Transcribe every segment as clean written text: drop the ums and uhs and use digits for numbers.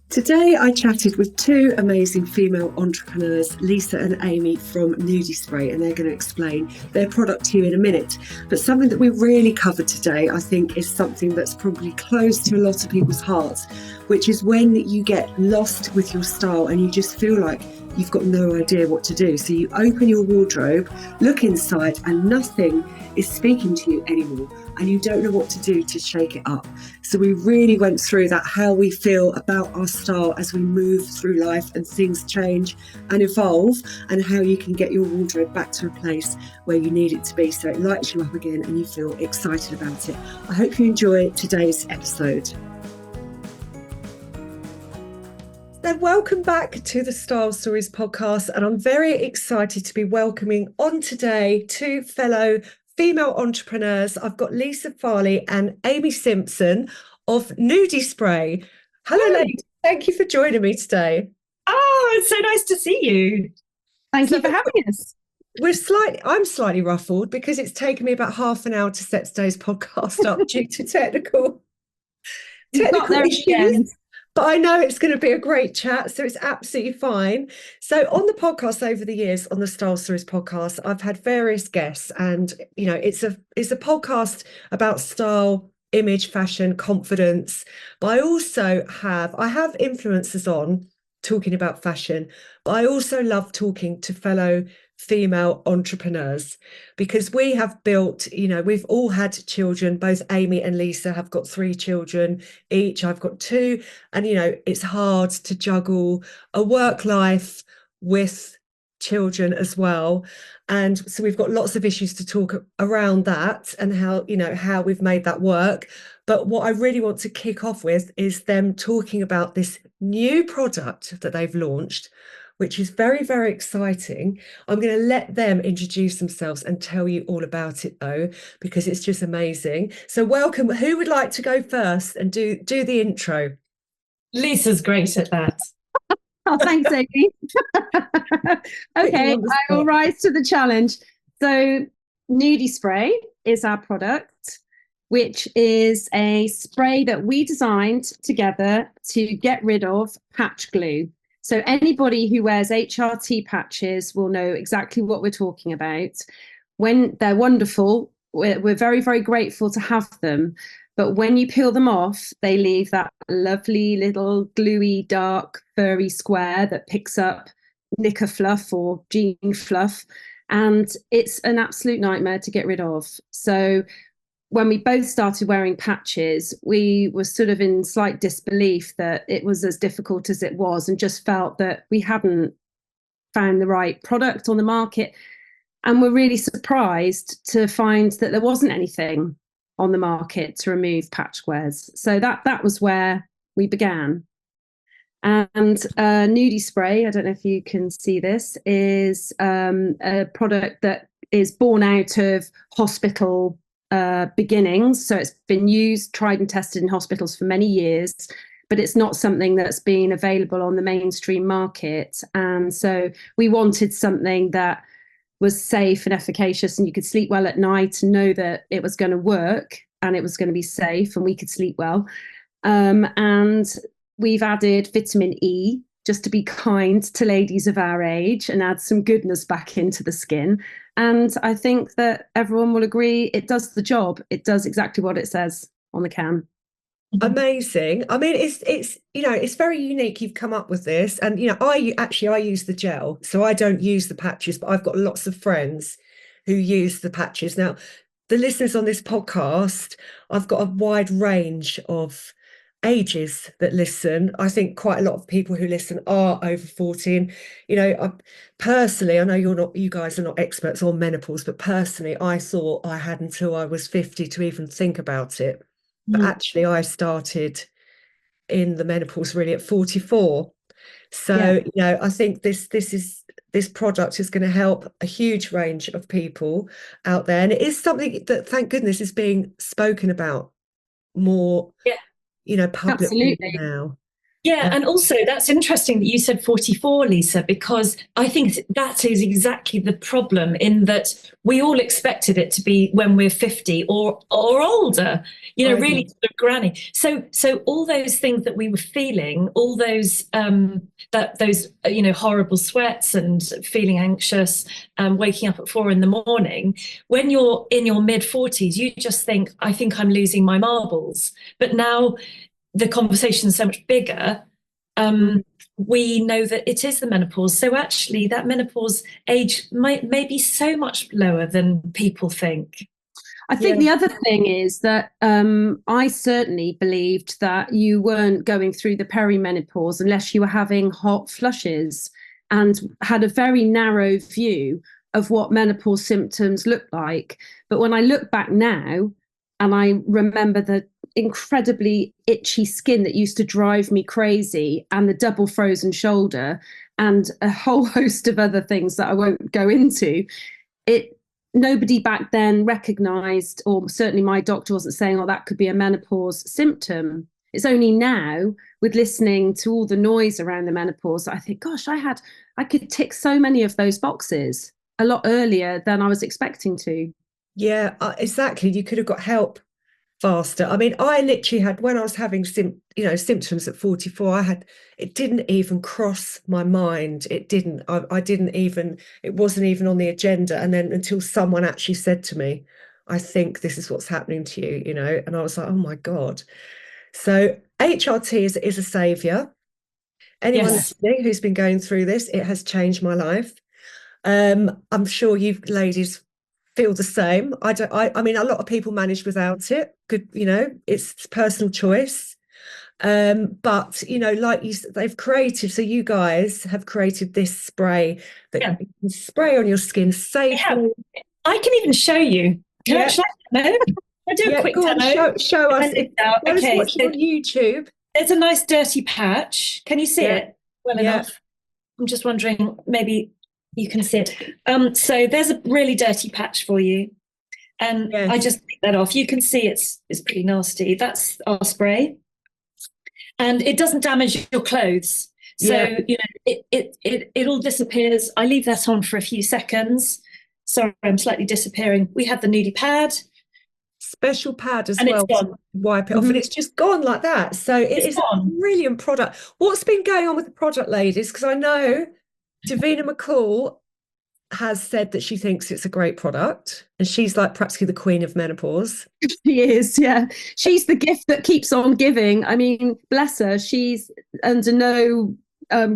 Today, I chatted with two amazing female entrepreneurs, Lisa and Amy from NUDI SPRAY, and they're going to explain their product to you in a minute. But something that we really covered today, I think, is something that's probably close to a lot of people's hearts, which is when you get lost with your style and you just feel like you've got no idea what to do. So you open your wardrobe, look inside, and nothing is speaking to you anymore. And you don't know what to do to shake it up. So we really went through that, how we feel about our style as we move through life and things change and evolve, and how you can get your wardrobe back to a place where you need it to be so it lights you up again and you feel excited about it. I hope you enjoy today's episode. So welcome back to the Style Stories podcast, and I'm very excited to be welcoming on today two fellow female entrepreneurs. I've got Lisa Farley and Amy Simpson of NUDI SPRAY. Hello, ladies. Thank you for joining me today. Oh, it's so nice to see you. Thank you for having us. I'm slightly ruffled because it's taken me about half an hour to set today's podcast up due to technical issues. But I know it's going to be a great chat, so it's absolutely fine. So on the podcast over the years, on the Style Stories podcast, I've had various guests, and it's a podcast about style, image, fashion, confidence. But I also have influencers on talking about fashion, but I also love talking to fellow female entrepreneurs, because we have built, we've all had children. Both Amy and Lisa have got 3 children each. I've got 2, and it's hard to juggle a work life with children as well. And so we've got lots of issues to talk around that and how we've made that work. But what I really want to kick off with is them talking about this new product that they've launched, which is very, very exciting. I'm going to let them introduce themselves and tell you all about it, though, because it's just amazing. So welcome. Who would like to go first and do the intro? Lisa's great at that. Oh, thanks, Amy. Okay, I will rise to the challenge. So NUDI SPRAY is our product, which is a spray that we designed together to get rid of patch glue. So anybody who wears HRT patches will know exactly what we're talking about. When they're wonderful, we're very, very grateful to have them. But when you peel them off, they leave that lovely little gluey, dark, furry square that picks up knicker fluff or jean fluff. And it's an absolute nightmare to get rid of. So when we both started wearing patches, we were sort of in slight disbelief that it was as difficult as it was, and just felt that we hadn't found the right product on the market. And we're really surprised to find that there wasn't anything on the market to remove patch squares. So that was where we began. And NUDI SPRAY, I don't know if you can see this, is a product that is born out of hospital beginnings. So it's been used, tried and tested in hospitals for many years, but it's not something that's been available on the mainstream market. And so we wanted something that was safe and efficacious, and you could sleep well at night and know that it was going to work and it was going to be safe and we could sleep well. And we've added vitamin E just to be kind to ladies of our age and add some goodness back into the skin. And I think that everyone will agree it does the job. It does exactly what it says on the can. Amazing. I mean, it's very unique. You've come up with this, and I use the gel, so I don't use the patches, but I've got lots of friends who use the patches. Now, the listeners on this podcast, I've got a wide range of ages that listen. I think quite a lot of people who listen are over 40. And personally, I know you guys are not experts on menopause, but personally, I thought I had until I was 50 to even think about it. But actually, I started in the menopause really at 44. So, I think this product is going to help a huge range of people out there. And it is something that, thank goodness, is being spoken about more, publicly now. Yeah, and also that's interesting that you said 44, Lisa, because I think that is exactly the problem, in that we all expected it to be when we're 50 or older, really sort of granny. So all those things that we were feeling, all those horrible sweats and feeling anxious, waking up at 4 a.m, when you're in your mid-40s, you just think, I think I'm losing my marbles. But now the conversation is so much bigger. We know that it is the menopause. So actually that menopause age may be so much lower than people think. I think the other thing is that I certainly believed that you weren't going through the perimenopause unless you were having hot flushes, and had a very narrow view of what menopause symptoms look like. But when I look back now, and I remember the incredibly itchy skin that used to drive me crazy, and the double frozen shoulder, and a whole host of other things that I won't go into, nobody back then recognized, or certainly my doctor wasn't saying, oh, that could be a menopause symptom. It's only now, with listening to all the noise around the menopause, that I think, gosh, I could tick so many of those boxes a lot earlier than I was expecting to. Yeah, exactly. You could have got help faster. I mean, I literally had, when I was having symptoms at 44, it didn't even cross my mind. It didn't. I didn't even. It wasn't even on the agenda. And then until someone actually said to me, "I think this is what's happening to you," and I was like, "Oh my God." So HRT is a savior. Anyone listening who's been going through this, it has changed my life. I'm sure you ladies feel the same. I mean, a lot of people manage without it. Good, it's personal choice. But like they've created. So you guys have created this spray that you can spray on your skin safely. I can even show you. Can I do a quick demo? Show us. Okay, watching on YouTube. There's a nice dirty patch. Can you see it well enough? I'm just wondering, maybe you can see it. So there's a really dirty patch for you. And I just take that off. You can see it's pretty nasty. That's our spray. And it doesn't damage your clothes. So, it all disappears. I leave that on for a few seconds. Sorry, I'm slightly disappearing. We have the NUDI pad. Special pad as well to wipe it off, and it's just gone like that. So it's a brilliant product. What's been going on with the product, ladies? Because I know Davina McCalll has said that she thinks it's a great product, and she's like practically the queen of menopause. She is, yeah. She's the gift that keeps on giving. I mean, bless her. She's under no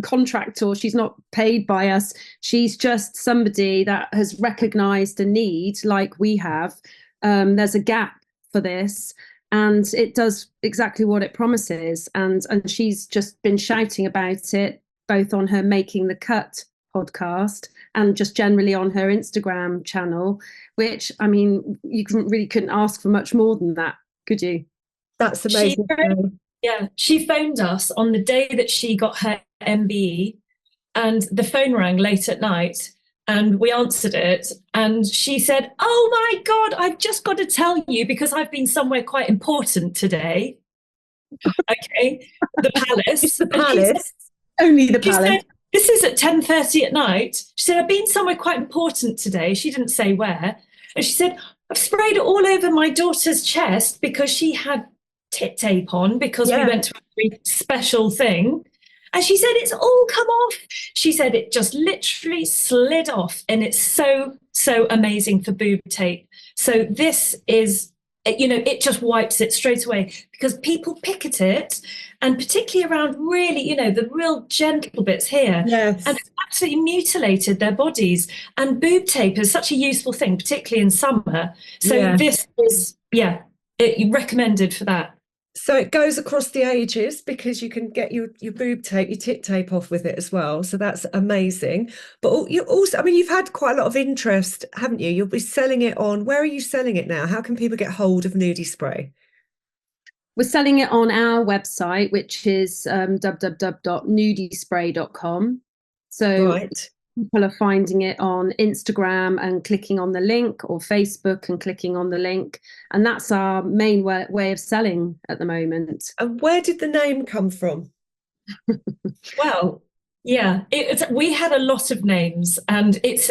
contract, or she's not paid by us. She's just somebody that has recognized a need like we have. There's a gap for this, and it does exactly what it promises. And she's just been shouting about it, both on her Making the Cut podcast and just generally on her Instagram channel, which, I mean, you really couldn't ask for much more than that, could you? That's amazing. She phoned us on the day that she got her MBE, and the phone rang late at night. And we answered it, and she said, "Oh my God, I've just got to tell you, because I've been somewhere quite important today." Okay, the Palace. It's the Palace. Only the Palace. Said, this is at 10:30 at night. She said, "I've been somewhere quite important today." She didn't say where. And she said, "I've sprayed it all over my daughter's chest because she had tit tape on, because we went to a very special thing." And she said, "It's all come off." She said it just literally slid off, and it's so, so amazing for boob tape. So this is, it just wipes it straight away, because people pick at it, and particularly around really, the real gentle bits here. Yes. And it's absolutely mutilated their bodies. And boob tape is such a useful thing, particularly in summer. So this is, recommended for that. So it goes across the ages, because you can get your boob tape, your tit tape off with it as well. So that's amazing. But you also, I mean, you've had quite a lot of interest, haven't you? You'll be selling it on, where are you selling it now? How can people get hold of NUDI Spray? We're selling it on our website, which is www.nudispray.com. So people are finding it on Instagram and clicking on the link, or Facebook and clicking on the link. And that's our main way of selling at the moment. And where did the name come from? Well, yeah, we had a lot of names, and it's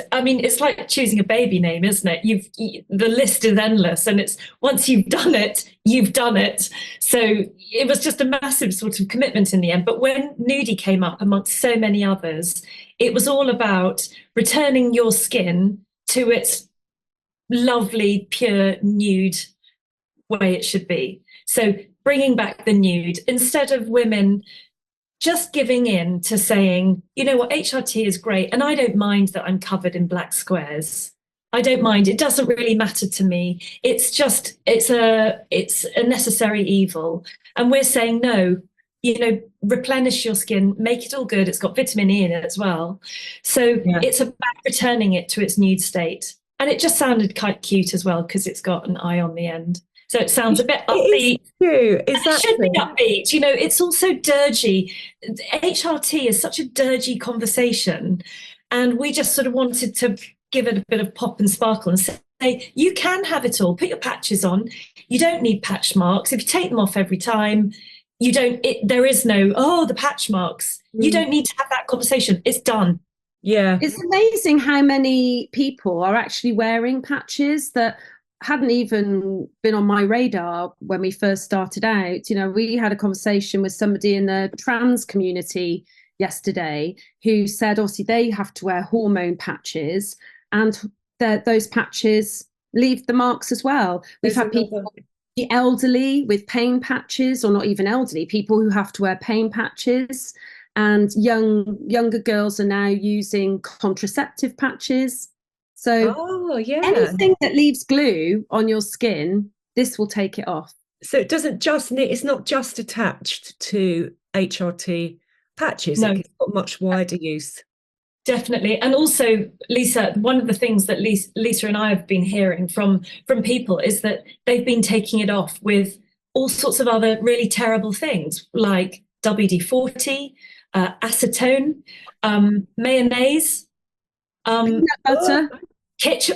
like choosing a baby name, isn't it? The list is endless, and it's once you've done it, you've done it. So it was just a massive sort of commitment in the end. But when NUDI came up amongst so many others, it was all about returning your skin to its lovely, pure, nude way it should be. So bringing back the nude instead of women just giving in to saying, you know what, HRT is great. And I don't mind that I'm covered in black squares. I don't mind. It doesn't really matter to me. It's a necessary evil. And we're saying, no, replenish your skin, make it all good. It's got vitamin E in it as well. So it's about returning it to its nude state. And it just sounded quite cute as well, because it's got an eye on the end. So it sounds a bit upbeat. It should be upbeat. It's also dirgy. HRT is such a dirgy conversation. And we just sort of wanted to give it a bit of pop and sparkle and say, you can have it all. Put your patches on. You don't need patch marks. If you take them off every time, there is no, the patch marks. You don't need to have that conversation. It's done. Yeah. It's amazing how many people are actually wearing patches that hadn't even been on my radar when we first started out. We had a conversation with somebody in the trans community yesterday who said obviously they have to wear hormone patches, and those patches leave the marks as well. We've had people, the elderly with pain patches, or not even elderly, people who have to wear pain patches, and younger girls are now using contraceptive patches. So anything that leaves glue on your skin, this will take it off. So it's not just attached to HRT patches. No. It's got much wider use. Definitely. And also, Lisa, one of the things that Lisa and I have been hearing from people is that they've been taking it off with all sorts of other really terrible things, like WD-40, acetone, mayonnaise, peanut butter.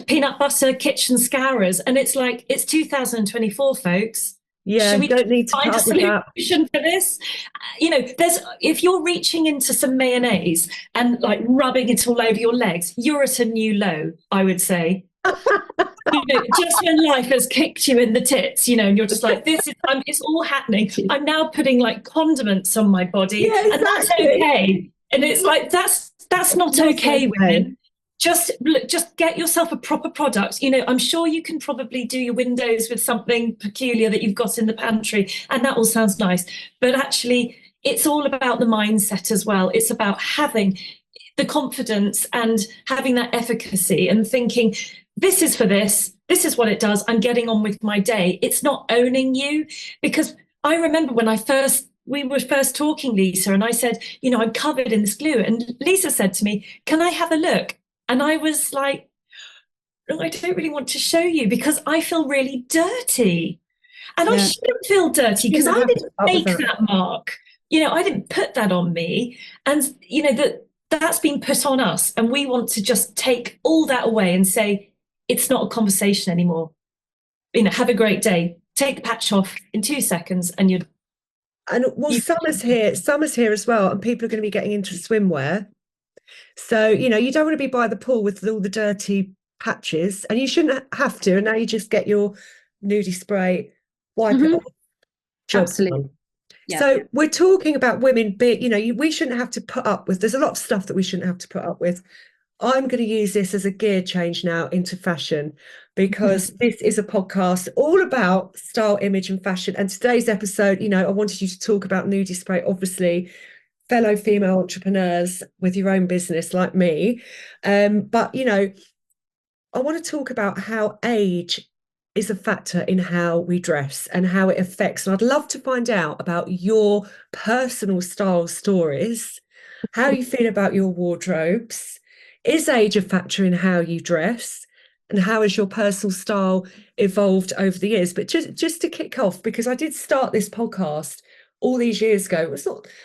Peanut butter, kitchen scourers. And it's like, it's 2024, folks. Yeah, should we don't need to find a solution for this? If you're reaching into some mayonnaise and like rubbing it all over your legs, you're at a new low, I would say. Just when life has kicked you in the tits, and you're just like, it's all happening. I'm now putting like condiments on my body, and that's okay. And it's like, that's not okay, women. Just get yourself a proper product. I'm sure you can probably do your windows with something peculiar that you've got in the pantry, and that all sounds nice. But actually, it's all about the mindset as well. It's about having the confidence and having that efficacy and thinking, this is for this is what it does. I'm getting on with my day. It's not owning you. Because I remember when we were first talking, Lisa, and I said, I'm covered in this glue. And Lisa said to me, can I have a look? And I was like, no, I don't really want to show you because I feel really dirty. And I shouldn't feel dirty because I didn't make that mark. I didn't put that on me. And, that's been put on us. And we want to just take all that away and say, it's not a conversation anymore. Have a great day. Take the patch off in 2 seconds and you're... And summer's here as well. And people are going to be getting into swimwear. So, you don't want to be by the pool with all the dirty patches, and you shouldn't have to. And now you just get your NUDI spray, wipe it off. Absolutely. Yeah. So we're talking about women we shouldn't have to put up with. There's a lot of stuff that we shouldn't have to put up with. I'm going to use this as a gear change now into fashion, because this is a podcast all about style, image and fashion. And today's episode, I wanted you to talk about NUDI spray, obviously, fellow female entrepreneurs with your own business like me. But, I want to talk about how age is a factor in how we dress and how it affects. And I'd love to find out about your personal style stories, how you feel about your wardrobes. Is age a factor in how you dress? And how has your personal style evolved over the years? But just to kick off, because I did start this podcast all these years ago.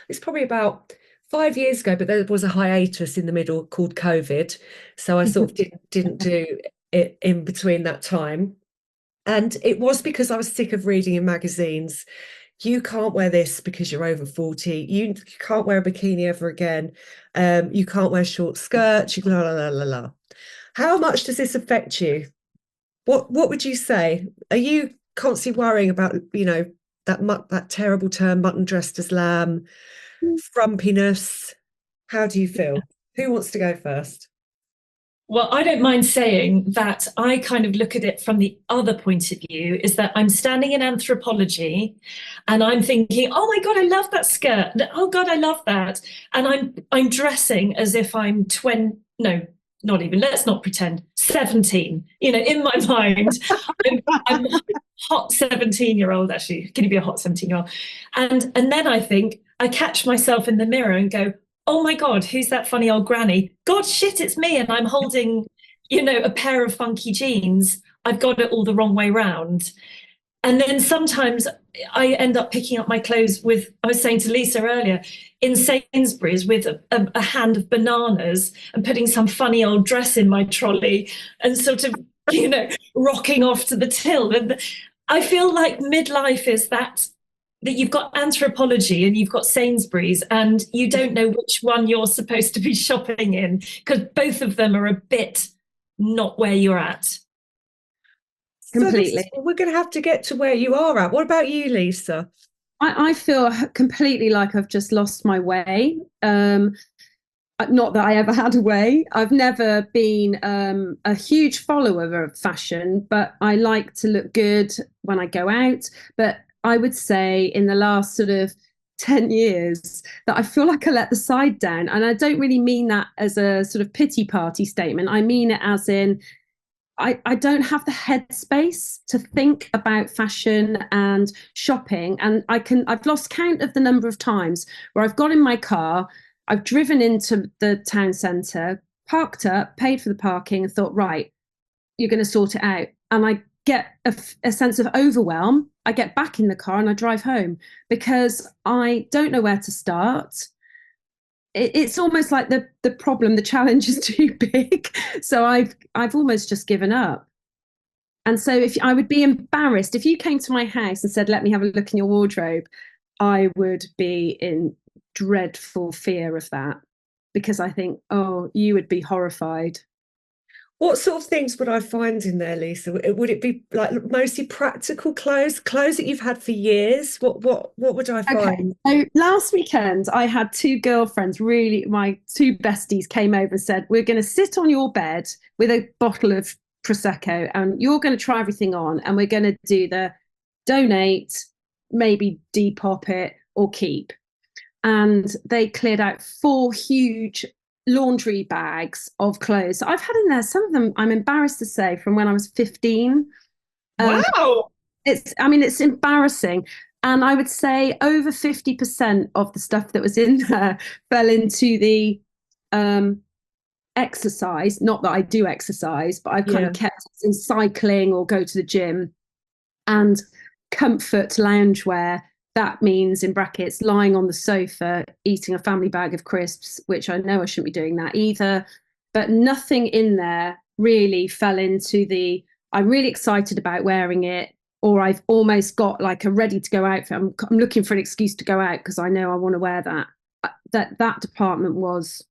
It's probably about 5 years ago, but there was a hiatus in the middle called COVID. So I sort of didn't do it in between that time. And it was because I was sick of reading in magazines you can't wear this because you're over 40. You can't wear a bikini ever again. You can't wear short skirts. You la la la la la. How much does this affect you? What would you say? Are you constantly worrying about, that terrible term, mutton dressed as lamb, frumpiness? How do you feel? Who wants to go first? Well, I don't mind saying that I kind of look at it from the other point of view, is that I'm standing in anthropology and I'm thinking, oh my God, I love that skirt. Oh God, I love that. And I'm dressing as if I'm 20, no, not even, let's not pretend, 17. In my mind, I'm a hot 17-year-old, actually. Can you be a hot 17-year-old? And then I think, I catch myself in the mirror and go, oh my God, who's that funny old granny? God, shit, it's me. And I'm holding, a pair of funky jeans. I've got it all the wrong way round. And then sometimes I end up picking up my clothes with, I was saying to Lisa earlier, in Sainsbury's with a hand of bananas and putting some funny old dress in my trolley and sort of, rocking off to the till. And I feel like midlife is that you've got anthropology and you've got Sainsbury's and you don't know which one you're supposed to be shopping in because both of them are a bit not where you're at. Completely. So we're going to have to get to where you are at. What about you, Lisa? I feel completely like I've just lost my way. Not that I ever had a way. I've never been a huge follower of fashion, but I like to look good when I go out. But I would say in the last sort of 10 years that I feel like I let the side down. And I don't really mean that as a sort of pity party statement. I mean it as in I don't have the headspace to think about fashion and shopping. And I've lost count of the number of times where I've got in my car, I've driven into the town centre, parked up, paid for the parking and thought, right, you're going to sort it out. And I get a sense of overwhelm. I get back in the car and I drive home because I don't know where to start. It's almost like the problem, the challenge is too big. So I've almost just given up. And so if I would be embarrassed, if you came to my house and said, let me have a look in your wardrobe, I would be in dreadful fear of that because I think, oh, you would be horrified. What sort of things would I find in there, Lisa? Would it be like mostly practical clothes that you've had for years? What would I find? Okay. So last weekend, I had two girlfriends, really, my two besties came over and said, we're going to sit on your bed with a bottle of Prosecco and you're going to try everything on and we're going to do the donate, maybe depop it or keep. And they cleared out 4 huge laundry bags of clothes I've had in there. Some of them, I'm embarrassed to say, from when I was 15. Wow. It's embarrassing. And I would say over 50% of the stuff that was in there fell into the exercise. Not that I do exercise, but I've kind of kept in cycling or go to the gym. And comfort loungewear. That means, in brackets, lying on the sofa, eating a family bag of crisps, which I know I shouldn't be doing that either. But nothing in there really fell into the, I'm really excited about wearing it, or I've almost got like a ready to go outfit. I'm looking for an excuse to go out because I know I want to wear that. That department was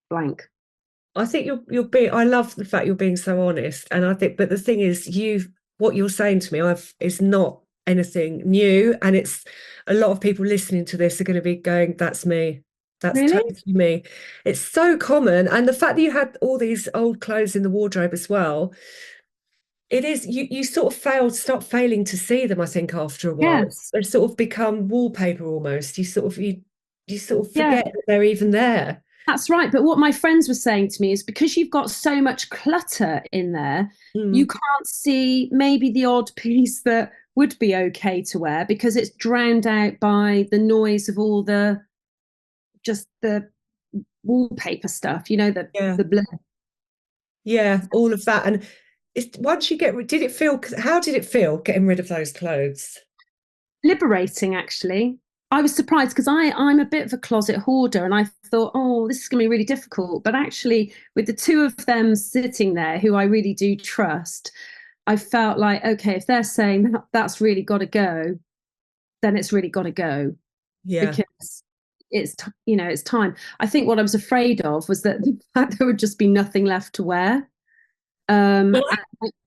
blank. I think I love the fact you're being so honest. And I think, but the thing is, what you're saying to me is not anything new, and it's a lot of people listening to this are going to be going, that's me, that's really? Totally me. It's so common. And the fact that you had all these old clothes in the wardrobe as well, it is, you sort of start failing to see them, I think, after a while. Yes. They sort of become wallpaper almost. You sort of forget that they're even there. That's right. But what my friends were saying to me is because you've got so much clutter in there, you can't see maybe the odd piece that would be okay to wear because it's drowned out by the noise of all the wallpaper stuff, the blur. Yeah, all of that. And once you how did it feel getting rid of those clothes? Liberating, actually. I was surprised because I'm a bit of a closet hoarder and I thought, oh, this is going to be really difficult. But actually, with the two of them sitting there who I really do trust, I felt like, okay, if they're saying that's really got to go, then it's really got to go, Yeah. because it's time. I think what I was afraid of was that there would just be nothing left to wear. Well,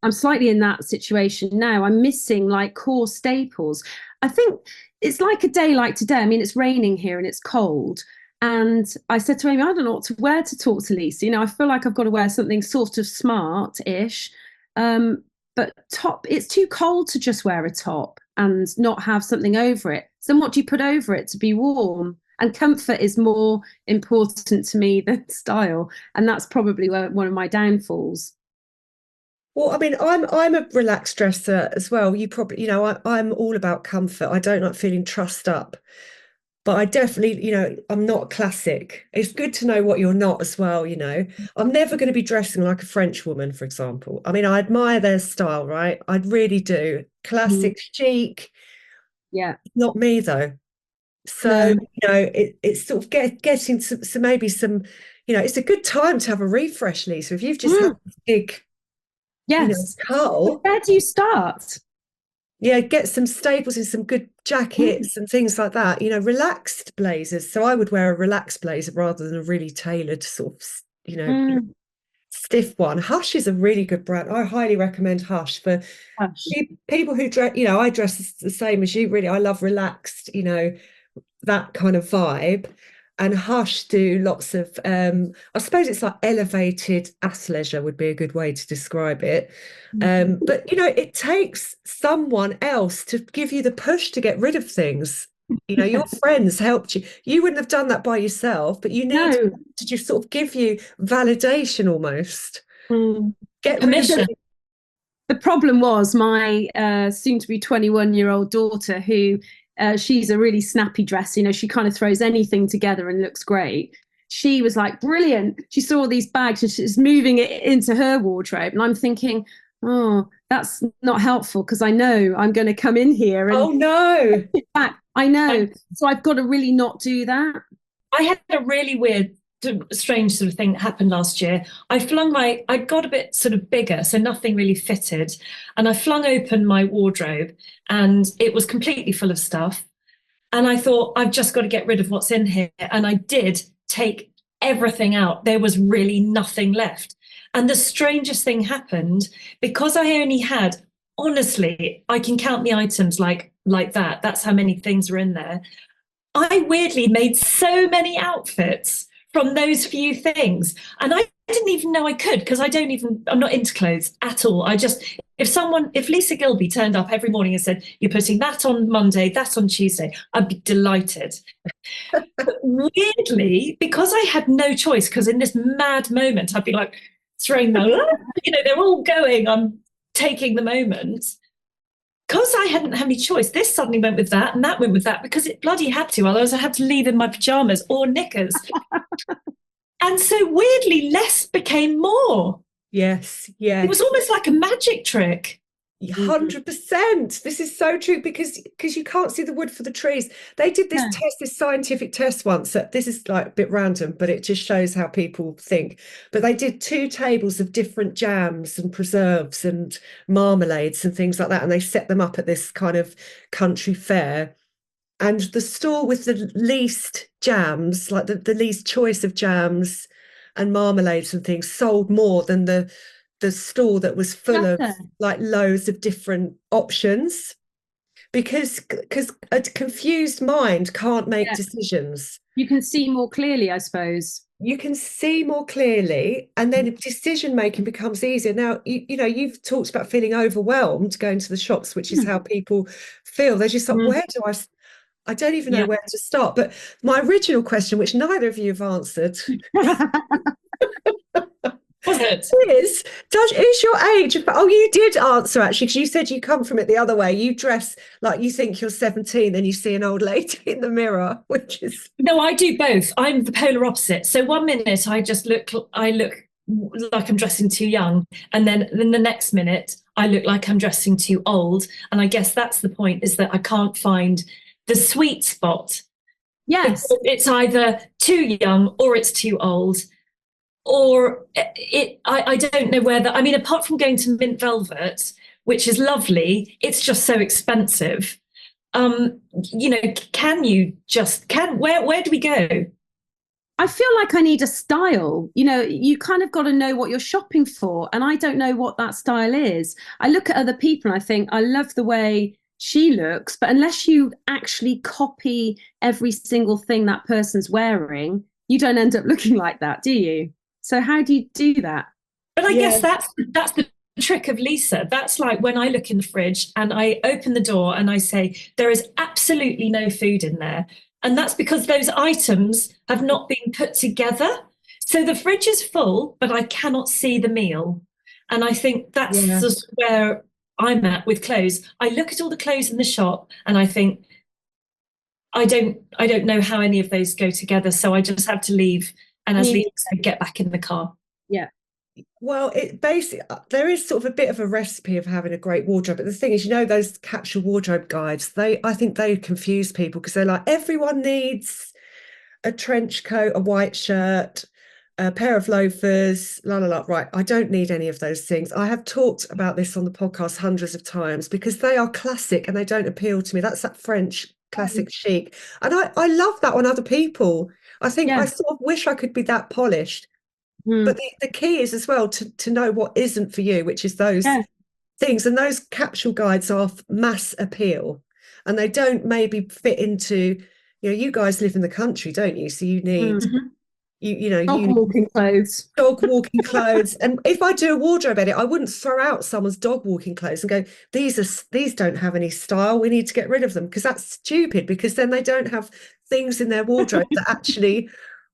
I'm slightly in that situation now. I'm missing like core staples. I think it's like a day like today. I mean, it's raining here and it's cold. And I said to Amy, I don't know what to wear to talk to Lisa. I feel like I've got to wear something sort of smart-ish. But it's too cold to just wear a top and not have something over it. So what do you put over it to be warm? And comfort is more important to me than style. And that's probably one of my downfalls. Well, I mean, I'm a relaxed dresser as well. You probably, I'm all about comfort. I don't like feeling trussed up. But I definitely, I'm not classic. It's good to know what you're not as well, I'm never going to be dressing like a French woman, for example. I mean, I admire their style, right? I really do. Classic, chic. Yeah. Not me, though. So, it's sort of getting some maybe some, it's a good time to have a refresh, Lisa. If you've just had a big, cull. Where do you start? Yeah, get some staples and some good jackets and things like that, relaxed blazers. So I would wear a relaxed blazer rather than a really tailored sort of, stiff one. Hush is a really good brand. I highly recommend Hush for people who dress, I dress the same as you, really. I love relaxed, that kind of vibe. And Hush do lots of, I suppose it's like elevated athleisure would be a good way to describe it. But, it takes someone else to give you the push to get rid of things. Your friends helped you. You wouldn't have done that by yourself, but you need to just sort of give you validation almost. Get permission. Rid of the problem was my soon-to-be 21-year-old daughter, who she's a really snappy dresser. She kind of throws anything together and looks great. She was like, brilliant. She saw all these bags and she's moving it into her wardrobe. And I'm thinking, oh, that's not helpful, because I know I'm going to come in here and I know. So I've got to really not do that. I had a really weird, strange sort of thing that happened last year. I got a bit sort of bigger, so nothing really fitted. And I flung open my wardrobe and it was completely full of stuff. And I thought, I've just got to get rid of what's in here. And I did take everything out. There was really nothing left. And the strangest thing happened, because I only had, honestly, I can count the items like that. That's how many things are in there. I weirdly made so many outfits from those few things. And I didn't even know I could, because I'm not into clothes at all. If Lisa Gilby turned up every morning and said, you're putting that on Monday, that on Tuesday, I'd be delighted. But weirdly, because I had no choice, because in this mad moment, I'd be like throwing my, they're all going, I'm taking the moment. Because I hadn't had any choice, this suddenly went with that and that went with that, because it bloody had to. Otherwise, I had to leave in my pajamas or knickers. And so weirdly, less became more. Yes, yeah. It was almost like a magic trick. 100%. This is so true, because you can't see the wood for the trees. They did this this scientific test once. This is like a bit random, but it just shows how people think. But they did 2 tables of different jams and preserves and marmalades and things like that, and they set them up at this kind of country fair. And the store with the least jams, like the least choice of jams and marmalades and things, sold more than the store that was full of like loads of different options, because a confused mind can't make decisions. You can see more clearly, I suppose. You can see more clearly, and then decision making becomes easier. Now, you've talked about feeling overwhelmed going to the shops, which is how people feel. They're just like, where do I don't even know where to start. But my original question, which neither of you have answered, is your age? Oh, you did answer, actually, because you said you come from it the other way. You dress like you think you're 17 and you see an old lady in the mirror, which is... No, I do both. I'm the polar opposite. So one minute I look like I'm dressing too young, and then the next minute I look like I'm dressing too old. And I guess that's the point, is that I can't find the sweet spot. Yes. It's either too young or it's too old. Or I don't know whether, I mean, apart from going to Mint Velvet, which is lovely, it's just so expensive. can you just where do we go? I feel like I need a style. You kind of got to know what you're shopping for. And I don't know what that style is. I look at other people and I think, I love the way she looks. But unless you actually copy every single thing that person's wearing, you don't end up looking like that, do you? So how do you do that? But I guess that's the trick of Lisa. That's like when I look in the fridge and I open the door and I say, there is absolutely no food in there. And that's because those items have not been put together. So the fridge is full, but I cannot see the meal. And I think that's just where I'm at with clothes. I look at all the clothes in the shop and I think, I don't know how any of those go together. So I just have to leave. And as Lisa said, get back in the car. Yeah. Well, it basically, there is sort of a bit of a recipe of having a great wardrobe. But the thing is, those capsule wardrobe guides, I think they confuse people because they're like, everyone needs a trench coat, a white shirt, a pair of loafers, la la la. Right. I don't need any of those things. I have talked about this on the podcast hundreds of times because they are classic and they don't appeal to me. That's that French classic chic. And I love that on other people. I think I sort of wish I could be that polished. But the key is as well to know what isn't for you, which is those things. And those capsule guides are mass appeal and they don't maybe fit into, you guys live in the country, don't you? So you need, dog walking clothes. Dog walking clothes. And if I do a wardrobe edit, I wouldn't throw out someone's dog walking clothes and go, these don't have any style. We need to get rid of them, because that's stupid, because then they don't have things in their wardrobe that actually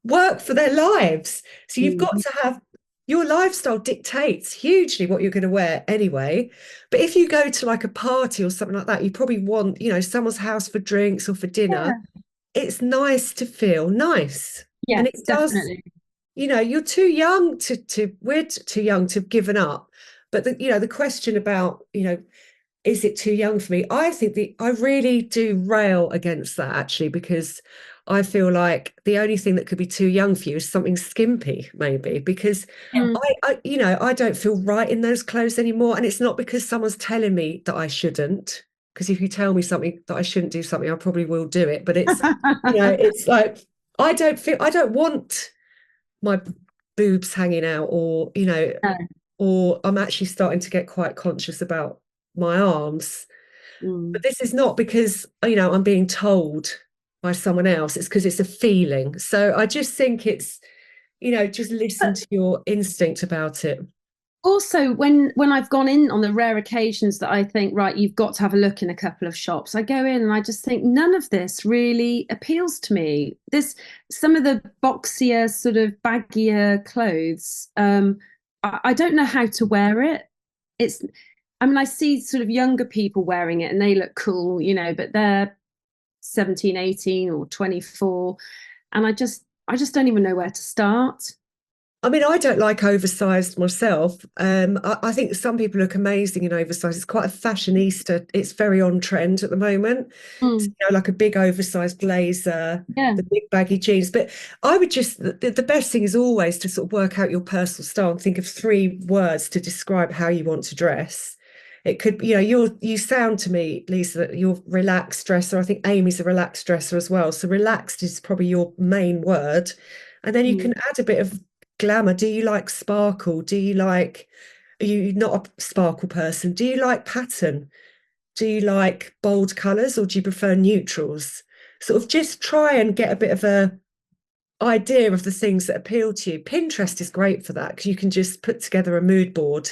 work for their lives. So you've got to have, your lifestyle dictates hugely what you're going to wear anyway. But if you go to like a party or something like that, you probably want, someone's house for drinks or for dinner. It's nice to feel nice. Yeah, and it definitely. does, you're too young we're too young to have given up. But the question about, is it too young for me? I think I really do rail against that, actually, because I feel like the only thing that could be too young for you is something skimpy, maybe, because I don't feel right in those clothes anymore. And it's not because someone's telling me that I shouldn't, because if you tell me something that I shouldn't do something, I probably will do it. But it's, it's like, I don't want my boobs hanging out, or, or I'm actually starting to get quite conscious about my arms. But this is not because, I'm being told by someone else. It's because it's a feeling. So I just think it's, just listen to your instinct about it. Also, when I've gone in on the rare occasions that I think, right, you've got to have a look in a couple of shops, I go in and I just think none of this really appeals to me. Some of the boxier, sort of baggier clothes, I don't know how to wear it. I see sort of younger people wearing it and they look cool, but they're 17, 18 or 24. And I just don't even know where to start. I mean, I don't like oversized myself. I think some people look amazing in oversized. It's quite a fashionista. It's very on trend at the moment. So, like a big oversized blazer, the big baggy jeans. But I would the best thing is always to sort of work out your personal style and think of 3 words to describe how you want to dress. It could, you sound to me, Lisa, that you're a relaxed dresser. I think Amy's a relaxed dresser as well. So relaxed is probably your main word. And then you can add a bit of glamour. Do you like sparkle? Are you not a sparkle person? Do you like pattern? Do you like bold colours, or do you prefer neutrals? Sort of just try and get a bit of a idea of the things that appeal to you. Pinterest is great for that, because you can just put together a mood board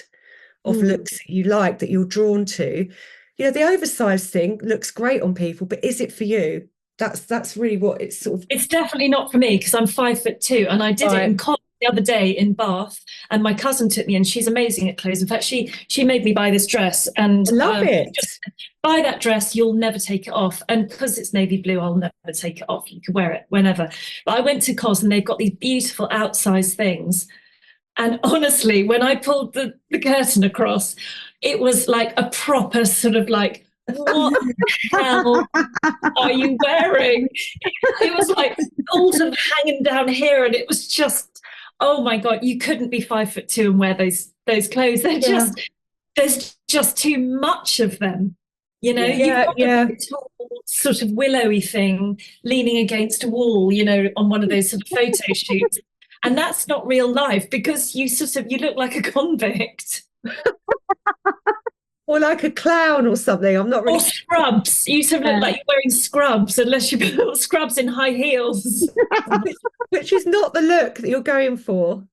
of looks that you like, that you're drawn to. The oversized thing looks great on people, but is it for you? That's really what it's sort of. It's definitely not for me, because I'm 5'2", and I did it in college the other day in Bath, and my cousin took me, and she's amazing at clothes. In fact, she made me buy this dress, and I love it. Just buy that dress, you'll never take it off. And because it's navy blue, I'll never take it off. You can wear it whenever. But I went to Cos and they've got these beautiful outsized things. And honestly, when I pulled the curtain across, it was like a proper sort of like, what the hell are you wearing? It was like all sort of hanging down here, and it was just, oh my God, you couldn't be 5'2" and wear those clothes. There's just too much of them. You know, you've Yeah, got yeah. the tall, sort of willowy thing leaning against a wall, you know, on one of those sort of photo shoots. And that's not real life because you look like a convict. Or like a clown or something. I'm not really Or scrubs. You sort of look like you're wearing scrubs unless you put scrubs in high heels. which is not the look that you're going for.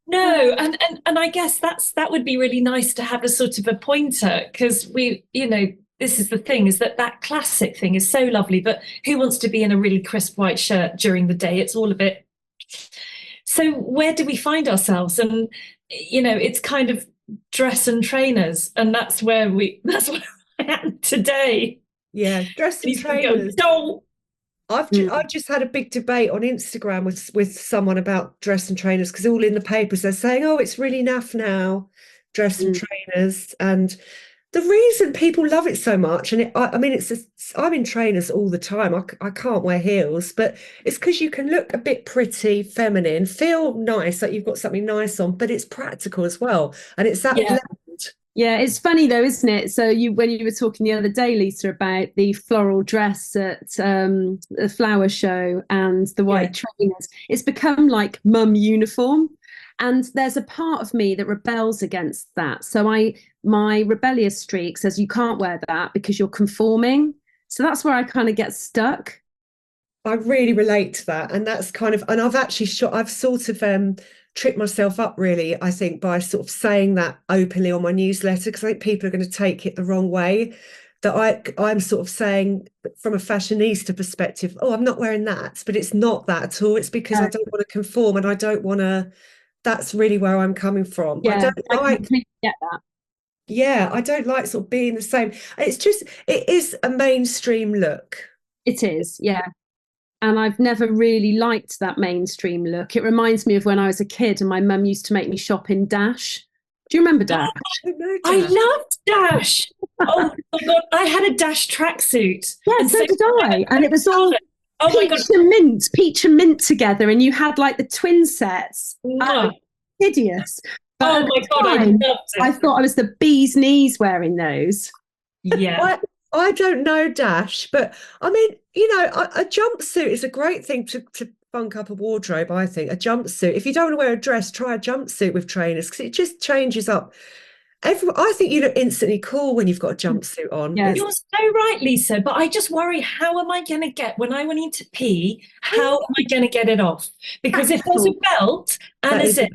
No, and I guess that would be really nice to have a sort of a pointer because we, you know, this is the thing is that classic thing is so lovely, but who wants to be in a really crisp white shirt during the day? It's all a bit. So where do we find ourselves? And you know, it's kind of dress and trainers, and that's where I am today. Yeah, dress and trainers. I've just had a big debate on Instagram with someone about dress and trainers because all in the papers they're saying, oh, it's really naff now, dress and trainers. And the reason people love it so much, and I mean, I'm in trainers all the time. I can't wear heels, but it's because you can look a bit pretty, feminine, feel nice, like you've got something nice on, but it's practical as well. And it's that blend. Yeah, it's funny though, isn't it? So when you were talking the other day, Lisa, about the floral dress at the flower show and the white trainers, it's become like mum uniform. And there's a part of me that rebels against that. So my rebellious streak says you can't wear that because you're conforming. So that's where I kind of get stuck. I really relate to that. And that's kind of, and I've sort of tripped myself up really, I think, by sort of saying that openly on my newsletter, because I think people are going to take it the wrong way. That I'm sort of saying from a fashionista perspective, oh, I'm not wearing that, but it's not that at all. It's because I don't want to conform and I don't want to, that's really where I'm coming from. Yeah, I completely get that. Yeah, I don't like sort of being the same. It is a mainstream look. It is, yeah. And I've never really liked that mainstream look. It reminds me of when I was a kid and my mum used to make me shop in Dash. Do you remember Dash? I loved Dash. Oh my God, I had a Dash tracksuit. Yeah, and so did I. And it was all peach and mint together. And you had like the twin sets. Hideous. But oh my God, I loved it. I thought I was the bee's knees wearing those. Yeah. I don't know Dash, but I mean, you know, a jumpsuit is a great thing to funk up a wardrobe, I think. A jumpsuit. If you don't want to wear a dress, try a jumpsuit with trainers because it just changes up. I think you look instantly cool when you've got a jumpsuit on. Yeah. You're so right, Lisa, but I just worry, how am I going to get, when I went in to pee, how am I going to get it off? Because if there's a belt and a zip,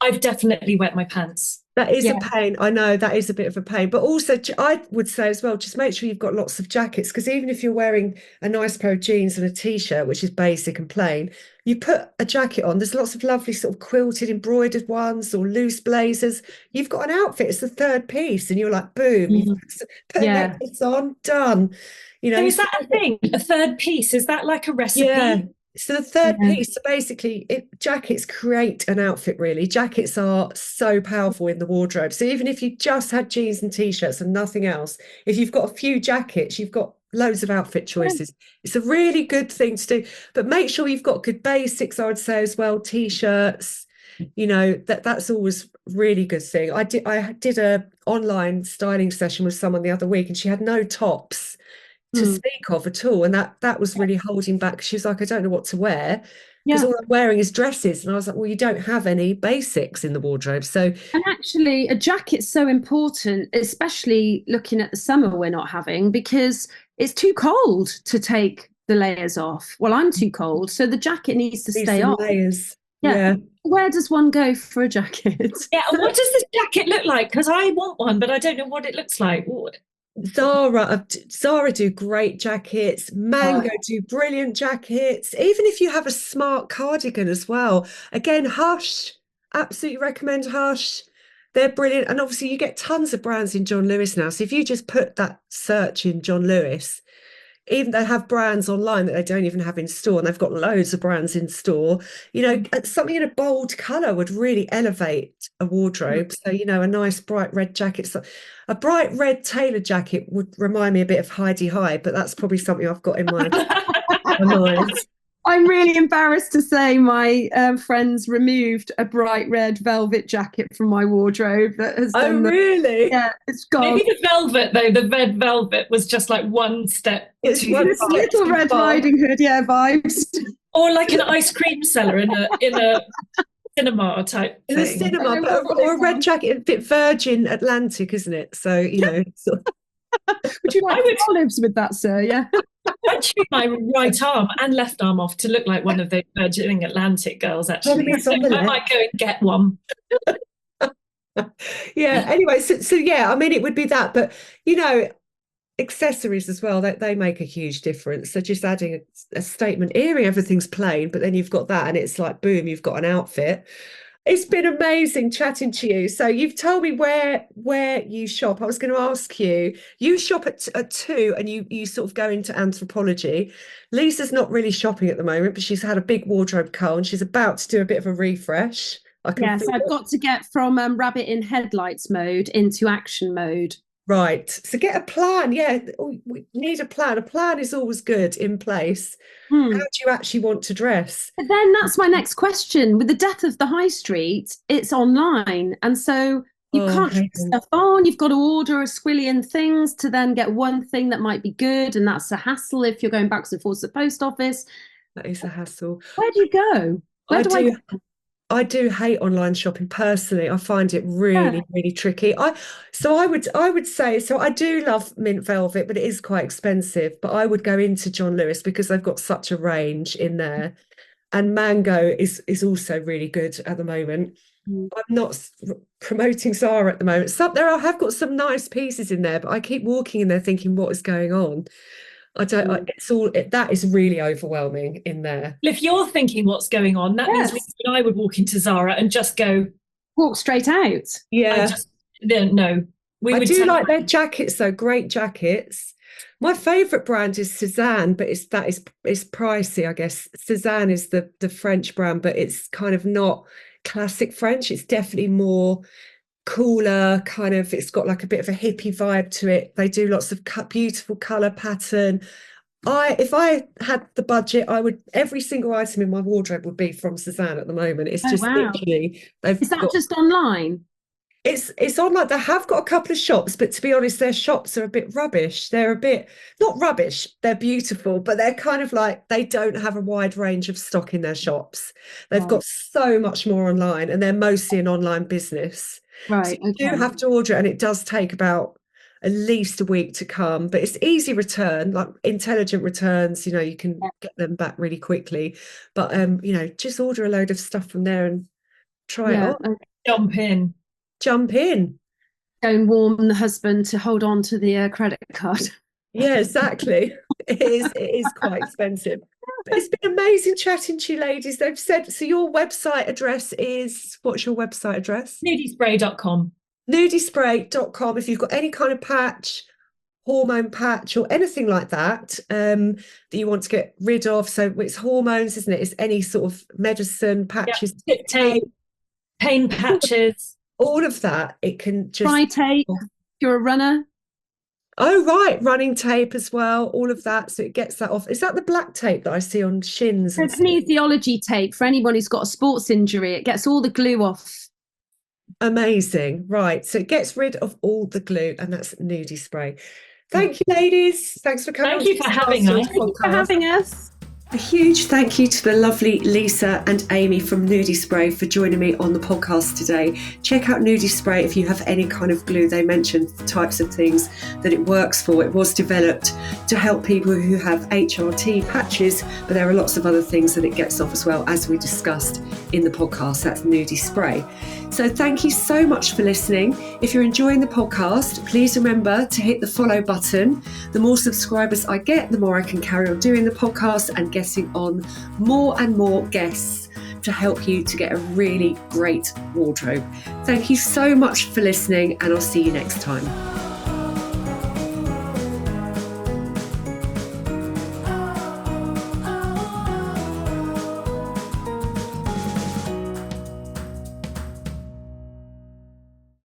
I've definitely wet my pants. That is a pain. I know that is a bit of a pain. But also, I would say as well, just make sure you've got lots of jackets because even if you're wearing a nice pair of jeans and a T-shirt, which is basic and plain, you put a jacket on. There's lots of lovely sort of quilted, embroidered ones or loose blazers. You've got an outfit. It's the third piece. And you're like, boom, you've put a necklace on, done. You know, so is that a thing? A third piece? Is that like a recipe? Yeah. So the third piece, so basically, jackets create an outfit, really. Jackets are so powerful in the wardrobe. So even if you just had jeans and T-shirts and nothing else, if you've got a few jackets, you've got loads of outfit choices. It's a really good thing to do. But make sure you've got good basics, I would say, as well. T-shirts, you know, that's always really good thing. I did a online styling session with someone the other week and she had no tops to speak of at all, and that was really holding back. She was like, I don't know what to wear because all I'm wearing is dresses. And I was like, well, you don't have any basics in the wardrobe. So, and actually a jacket's so important, especially looking at the summer we're not having, because it's too cold to take the layers off. Well, I'm too cold, so the jacket needs to stay on. Layers. Yeah. Where does one go for a jacket? Yeah, and what does this jacket look like? Because I want one, but I don't know what it looks like. Zara do great jackets. Mango do brilliant jackets. Even if you have a smart cardigan as well. Again, Hush, absolutely recommend Hush. They're brilliant. And obviously you get tons of brands in John Lewis now. So if you just put that search in John Lewis, even they have brands online that they don't even have in store, and they've got loads of brands in store. You know, something in a bold colour would really elevate a wardrobe. So, you know, a nice bright red jacket. So a bright red tailored jacket would remind me a bit of Heidi High, but that's probably something I've got in my mind. I'm really embarrassed to say my friends removed a bright red velvet jacket from my wardrobe that has done really? Yeah, it's gone. Maybe the velvet, though, the red velvet was just like one step. It's one It's Little Red Riding Hood, yeah, vibes. Or like an ice cream seller in a cinema type in a thing. cinema, or a red jacket, a bit Virgin Atlantic, isn't it? So, you know. Would you like olives with that, sir? Yeah. I'd chew my right arm and left arm off to look like one of the Virgin Atlantic girls, actually. So I might go and get one. Yeah, anyway, so yeah, I mean, it would be that, but, you know, accessories as well, they make a huge difference. So just adding a statement earring, everything's plain, but then you've got that and it's like, boom, you've got an outfit. It's been amazing chatting to you. So you've told me where you shop. I was going to ask you, you shop at 2 and you sort of go into Anthropology. Lisa's not really shopping at the moment, but she's had a big wardrobe cull and she's about to do a bit of a refresh. Yes, I've got to get from rabbit in headlights mode into action mode. Right. So get a plan. Yeah, we need a plan. A plan is always good in place. How do you actually want to dress? But then that's my next question. With the death of the high street, it's online. And so you can't put stuff on. You've got to order a squillion things to then get one thing that might be good. And that's a hassle if you're going backwards and forwards to the post office. That is a hassle. Where do you go? I do hate online shopping personally. I find it really, really tricky. I would say, so I do love mint velvet, but it is quite expensive. But I would go into John Lewis because they've got such a range in there. And Mango is also really good at the moment. I'm not promoting Zara at the moment. I have got some nice pieces in there, but I keep walking in there thinking, what is going on? That is really overwhelming in there. If you're thinking what's going on, that means Lisa and I would walk into Zara and just walk straight out. Yeah. I do like their jackets though, great jackets. My favourite brand is Cézanne, but it's pricey, I guess. Cézanne is the French brand, but it's kind of not classic French. It's definitely more cooler, kind of, it's got like a bit of a hippie vibe to it. They do lots of beautiful colour pattern. If I had the budget, every single item in my wardrobe would be from Cézanne at the moment. It's just literally is that just online? It's online. They have got a couple of shops, but to be honest, their shops are a bit rubbish. They're a bit, not rubbish, they're beautiful, but they're kind of like, they don't have a wide range of stock in their shops. They've got so much more online and they're mostly an online business. Right. So you do have to order it and it does take about at least a week to come, but it's easy return, like intelligent returns, you know, you can get them back really quickly. But, you know, just order a load of stuff from there and try it on. Jump in. Go and warm the husband to hold on to the credit card. Yeah, exactly. It is quite expensive. But it's been amazing chatting to you ladies. They've said, so your website address is, what's your website address? NUDISPRAY.com. NUDISPRAY.com. If you've got any kind of patch, hormone patch or anything like that, that you want to get rid of. So it's hormones, isn't it? It's any sort of medicine, patches. Tape, pain patches. All of that, it can just... Dry tape, if you're a runner. Oh, right, running tape as well, all of that, so it gets that off. Is that the black tape that I see on shins? It's kinesiology tape for anyone who's got a sports injury. It gets all the glue off. Amazing, right, so it gets rid of all the glue, and that's NUDI Spray. Thank you, ladies. Thanks for coming. Thank you for having us. Thank you for having us. A huge thank you to the lovely Lisa and Amy from NUDI Spray for joining me on the podcast today. Check out NUDI Spray if you have any kind of glue. They mentioned the types of things that it works for. It was developed to help people who have HRT patches, but there are lots of other things that it gets off as well, as we discussed in the podcast. That's NUDI Spray. So thank you so much for listening. If you're enjoying the podcast, please remember to hit the follow button. The more subscribers I get, the more I can carry on doing the podcast and getting on more and more guests to help you to get a really great wardrobe. Thank you so much for listening, and I'll see you next time.